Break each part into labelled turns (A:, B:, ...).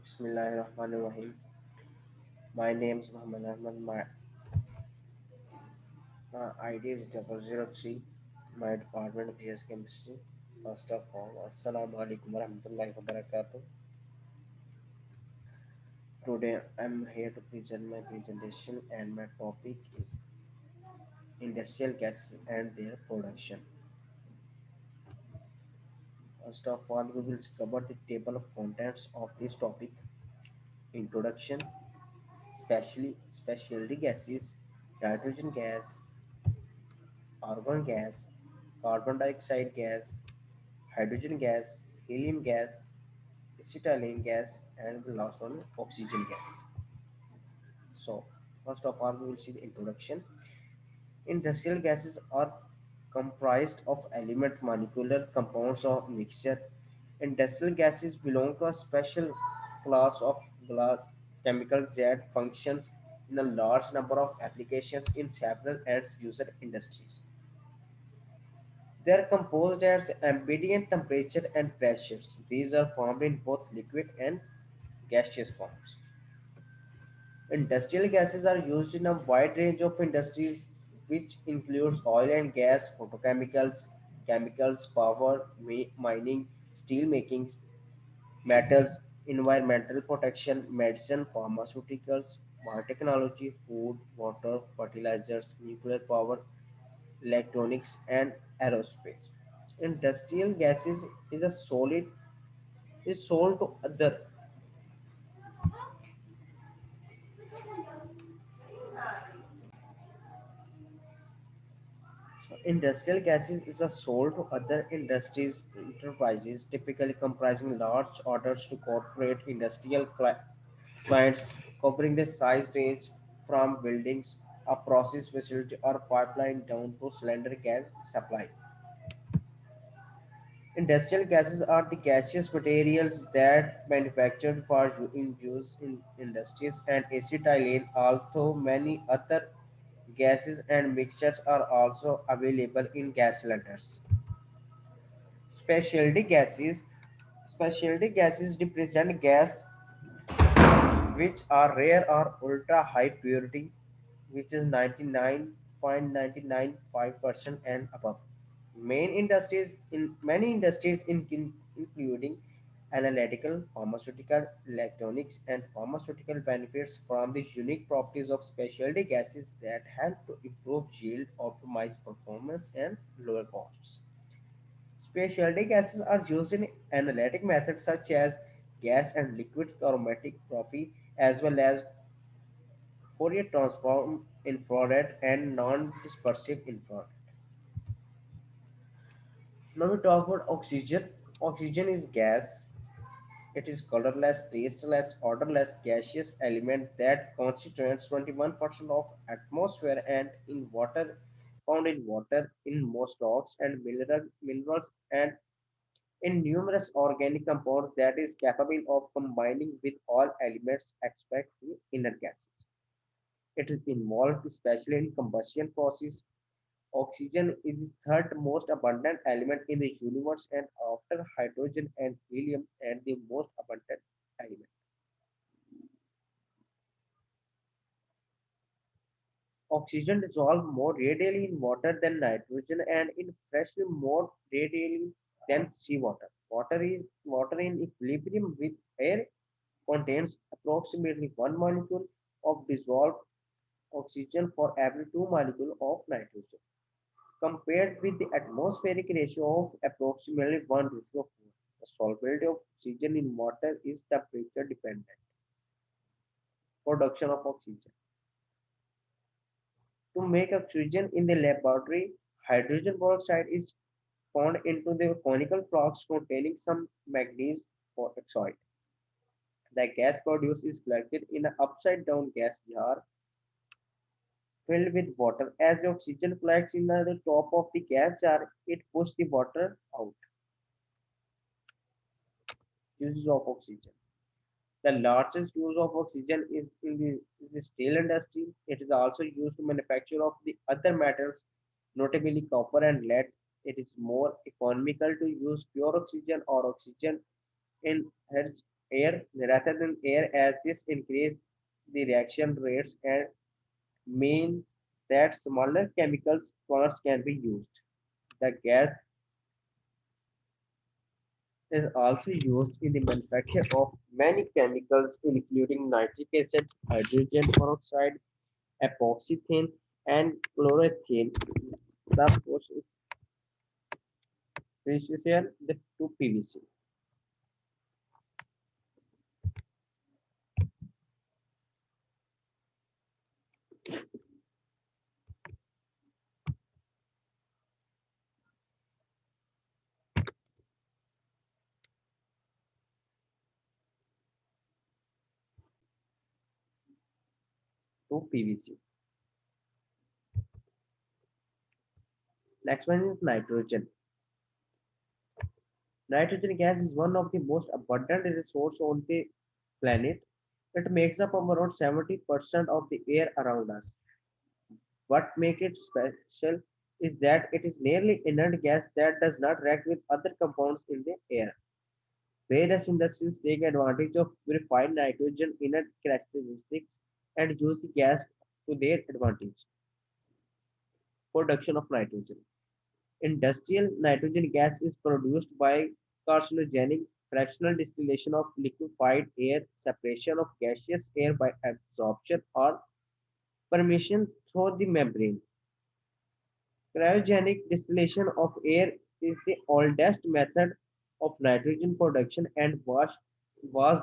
A: Bismillahirrahmanirrahim. My name is Muhammad Ahmad. My ID is 003. My department is chemistry. First of all, Assalamu alaikum warahmatullahi wabarakatuh. Today I'm here to present my presentation and my topic is industrial gases and their production. First of all, we will cover the table of contents of this topic, introduction, specialty gases, nitrogen gas, argon gas, carbon dioxide gas, hydrogen gas, helium gas, acetylene gas, and the last one, oxygen gas. So, first of all, we will see the introduction. Industrial gases are comprised of element molecular compounds or mixture. Industrial gases belong to a special class of chemicals that functions in a large number of applications in several end user industries. They are composed at ambient temperature and pressures. These are formed in both liquid and gaseous forms. Industrial gases are used in a wide range of industries, which includes oil and gas, photochemicals, chemicals, power, mining, steel making, metals, environmental protection, medicine, pharmaceuticals, biotechnology, food, water, fertilizers, nuclear power, electronics, and aerospace. Industrial gases is a solid is sold to other. Industrial gases is a sold to other industries enterprises, typically comprising large orders to corporate industrial clients, covering the size range from buildings, a process facility, or pipeline down to cylinder gas supply. Industrial gases are the gaseous materials that manufactured for in use in industries and acetylene, although many other gases and mixtures are also available in gas cylinders. Specialty gases Specialty gases represent gas which are rare or ultra high purity, which is 99.995% and above. Many industries including analytical, pharmaceutical, electronics, and pharmaceutical benefits from the unique properties of specialty gases that help to improve yield, optimize performance, and lower costs. Specialty gases are used in analytic methods such as gas and liquid chromatography, as well as Fourier transform infrared and non-dispersive infrared. Now we talk about oxygen. Oxygen is gas. It is colorless, tasteless, odorless gaseous element that constitutes 21% of atmosphere and in water, found in water, in most rocks and minerals, and in numerous organic compounds that is capable of combining with all elements except the inert gases. It is involved especially in combustion process. Oxygen is the third most abundant element in the universe and after hydrogen and helium and the most abundant element. Oxygen dissolves more readily in water than nitrogen and in freshly more readily than seawater. Water in equilibrium with air contains approximately one molecule of dissolved oxygen for every two molecules of nitrogen, compared with the atmospheric ratio of approximately 1:4. The solubility of oxygen in water is temperature dependent. Production of oxygen. To make oxygen in the laboratory, hydrogen peroxide is poured into the conical flask containing some manganese oxide. The gas produced is collected in an upside down gas jar filled with water. As the oxygen collects in the top of the gas jar, it pushes the water out. Uses of oxygen. The largest use of oxygen is in the steel industry. It is also used to manufacture of the other metals, notably copper and lead. It is more economical to use pure oxygen or oxygen in air rather than air, as this increase the reaction rates and means that smaller chemicals plants can be used. The gas is also used in the manufacture of many chemicals, including nitric acid, hydrogen peroxide, epoxythene, and chloroethane. The process the 2 PVC. 2 PVC. Next one is nitrogen. Nitrogen gas is one of the most abundant resources on the planet. It makes up around 70% of the air around us. What makes it special is that it is nearly inert gas that does not react with other compounds in the air. Various industries take advantage of refined nitrogen inert characteristics and use the gas to their advantage. Production of nitrogen. Industrial nitrogen gas is produced by carcinogenic fractional distillation of liquefied air, separation of gaseous air by absorption or permeation through the membrane. Cryogenic distillation of air is the oldest method of nitrogen production and was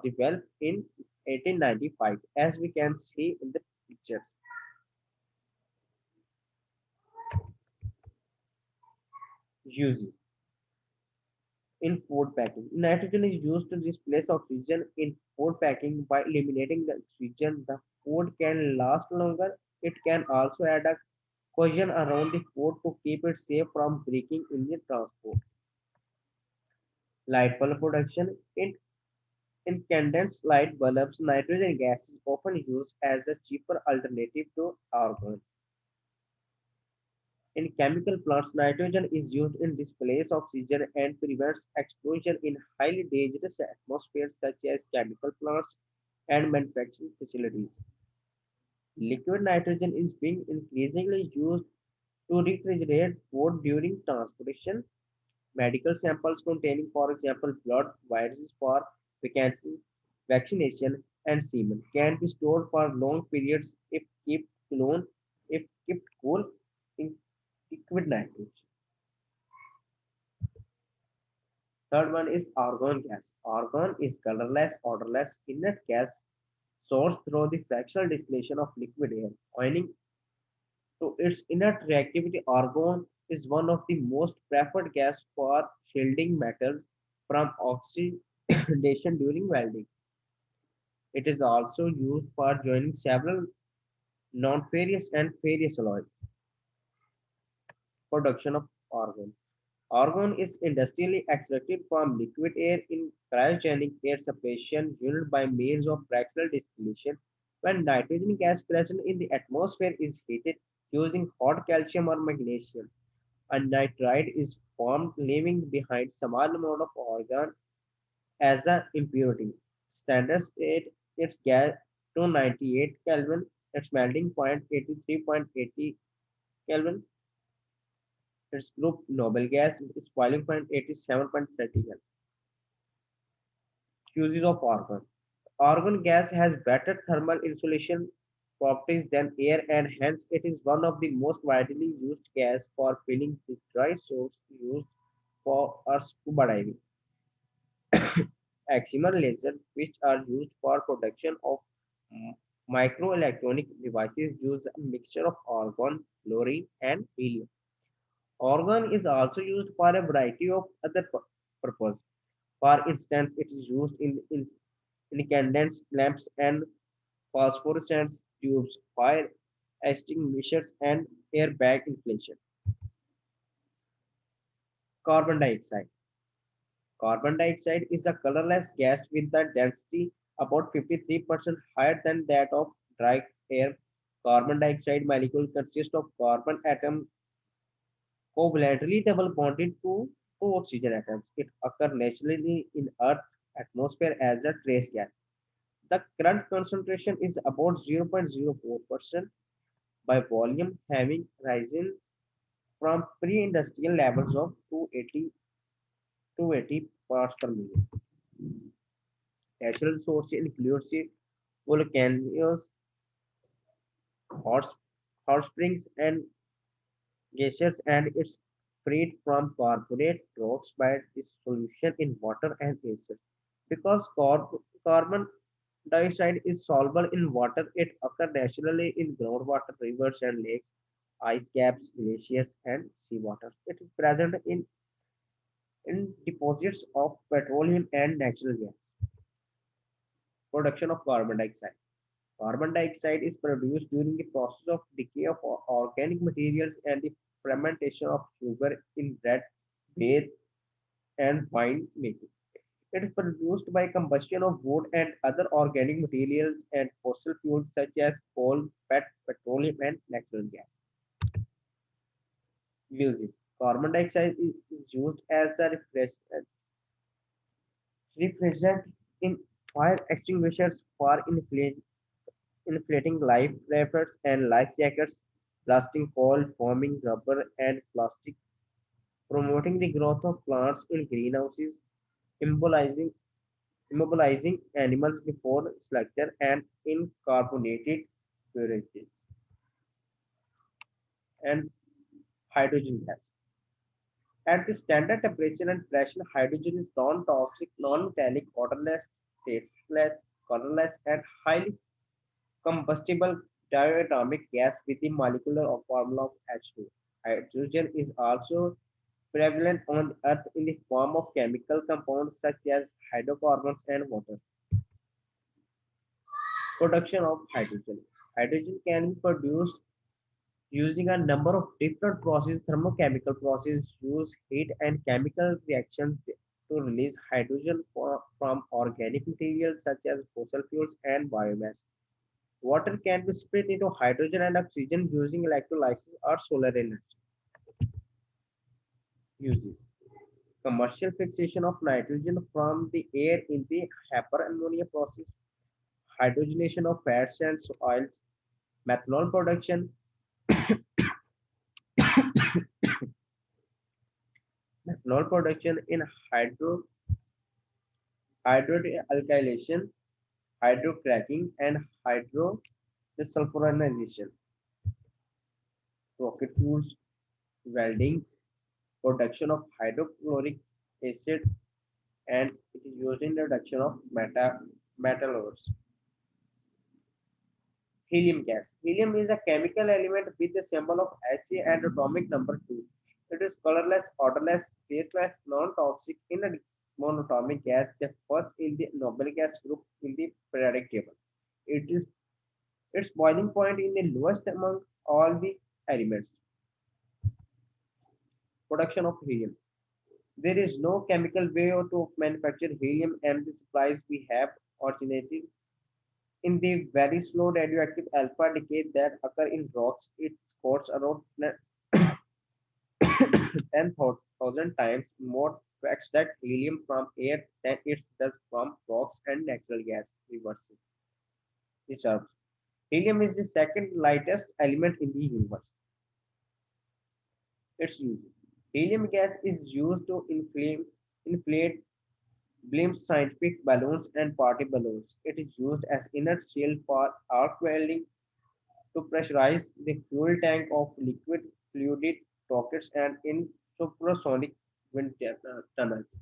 A: developed in 1895, as we can see in the picture. Uses in food packing. Nitrogen is used to displace oxygen in food packing by eliminating the oxygen. The food can last longer. It can also add a cushion around the food to keep it safe from breaking in the transport. Light bulb production. In condensed light bulbs, nitrogen gas is often used as a cheaper alternative to argon. In chemical plants, nitrogen is used in displace oxygen and prevents explosion in highly dangerous atmospheres such as chemical plants and manufacturing facilities. Liquid nitrogen is being increasingly used to refrigerate food during transportation. Medical samples containing, for example, blood, viruses for vacancy, vaccination, and semen can be stored for long periods if kept cool in liquid nitrogen. Third one is argon gas. Argon is colorless, odorless, inert gas sourced through the fractional distillation of liquid air. Owing to its inert reactivity, argon is one of the most preferred gas for shielding metals from oxidation during welding. It is also used for joining several non-ferrous and ferrous alloys. Production of argon. Argon is industrially extracted from liquid air in cryogenic air separation unit by means of fractional distillation. When nitrogen gas present in the atmosphere is heated using hot calcium or magnesium, a nitride is formed, leaving behind small amount of argon as an impurity. Standard state its gas 298 Kelvin, its melting point 83.80 Kelvin, its group noble gas, its boiling point 87.30 Kelvin. Uses of argon. Argon gas has better thermal insulation properties than air, and hence it is one of the most widely used gas for filling the dry source used for scuba diving. Excimer lasers, which are used for production of m- microelectronic devices, use a mixture of argon, fluorine, and helium. Argon is also used for a variety of other purposes. For instance, it is used in incandescent lamps and phosphorescent tubes, fire extinguishers, and airbag inflation. Carbon dioxide. Carbon dioxide is a colorless gas with a density about 53% higher than that of dry air. Carbon dioxide molecule consists of carbon atom covalently double bonded to two oxygen atoms. It occurs naturally in Earth atmosphere as a trace gas. The current concentration is about 0.04% by volume, having risen from pre-industrial levels of 280 parts per million. Natural sources include volcanoes, hot, hot springs, and geysers, and it's freed from carbonate rocks by dissolution in water and acid. Because carbon dioxide is soluble in water, it occurs naturally in groundwater, rivers, and lakes, ice caps, glaciers, and seawater. It is present in deposits of petroleum and natural gas. Production of carbon dioxide. Carbon dioxide is produced during the process of decay of organic materials and the fermentation of sugar in bread, beer, and wine making. It is produced by combustion of wood and other organic materials and fossil fuels such as coal, petroleum, and natural gas. Uses. Carbon dioxide is used as a refrigerant in fire extinguishers for inflating life rafts and life jackets, blasting coal, forming rubber and plastic, promoting the growth of plants in greenhouses, immobilizing, immobilizing animals before slaughter, and in carbonated beverages. And hydrogen gas. At the standard temperature and pressure, hydrogen is non-toxic, non-metallic, odorless, tasteless, colorless, and highly combustible diatomic gas with the molecular formula of H2. Hydrogen is also prevalent on Earth in the form of chemical compounds such as hydrocarbons and water. Production of hydrogen. Hydrogen can be produced using a number of different processes. Thermochemical processes use heat and chemical reactions to release hydrogen from organic materials such as fossil fuels and biomass. Water can be split into hydrogen and oxygen using electrolysis or solar energy. Uses. Commercial fixation of nitrogen from the air in the Haber ammonia process, hydrogenation of fats and oils, methanol production, methanol production in hydroalkylation, hydrocracking, and hydrodesulfurization, rocket fuels, weldings, production of hydrochloric acid, and it is used in the reduction of metal ores. Helium gas. Helium is a chemical element with the symbol of Ha and atomic number 2. It is colorless, odorless, tasteless, non-toxic in a monatomic gas, the first in the noble gas group in the periodic table. It is its boiling point in the lowest among all the elements. Production of helium. There is no chemical way to manufacture helium, and the supplies we have originated in the very slow radioactive alpha decay that occur in rocks. It scores around 10,000 times more to extract helium from air than it does from rocks and natural gas reserves. Helium is the second lightest element in the universe. Its use. Helium gas is used to inflate blimps, scientific balloons, and party balloons. It is used as inert shell for arc welding, to pressurize the fuel tank of liquid fluid rockets and in supersonic wind tunnels.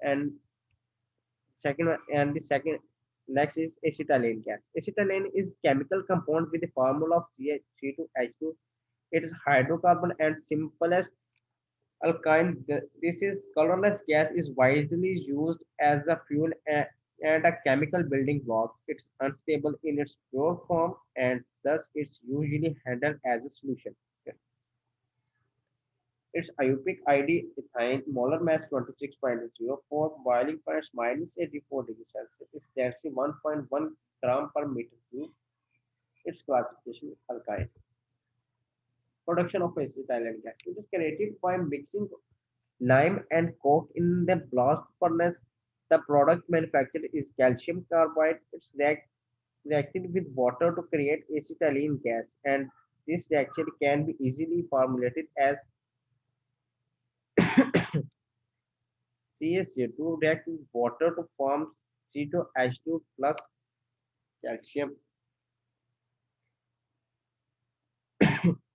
A: And the second next is acetylene gas. Acetylene is chemical compound with the formula of C2H2. It is hydrocarbon and simplest alkyne. This is colorless gas is widely used as a fuel and a chemical building block. It's unstable in its pure form and thus it's usually handled as a solution. Its IUPAC ID ethane molar mass 26.04, boiling points minus 84 degrees Celsius. Its density 1.1 gram per meter cube. Its classification alkyne. Production of acetylene gas. It is created by mixing lime and coke in the blast furnace. The product manufactured is calcium carbide. It's reacted with water to create acetylene gas, and this reaction can be easily formulated as CaCO2 react with water to form C2H2 plus calcium.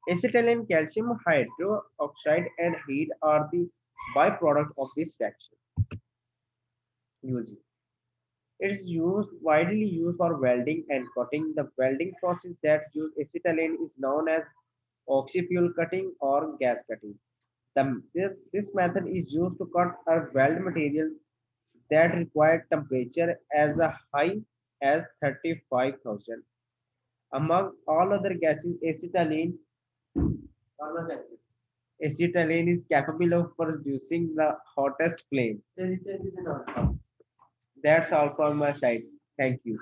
A: Acetylene, calcium hydroxide, and heat are the byproduct of this reaction. Using it is used widely used for welding and cutting. The welding process that use acetylene is known as oxyfuel cutting or gas cutting. This method is used to cut or weld material that require temperature as high as 35,000. Among all other gases, acetylene is capable of producing the hottest flame. That's all from my side. Thank you.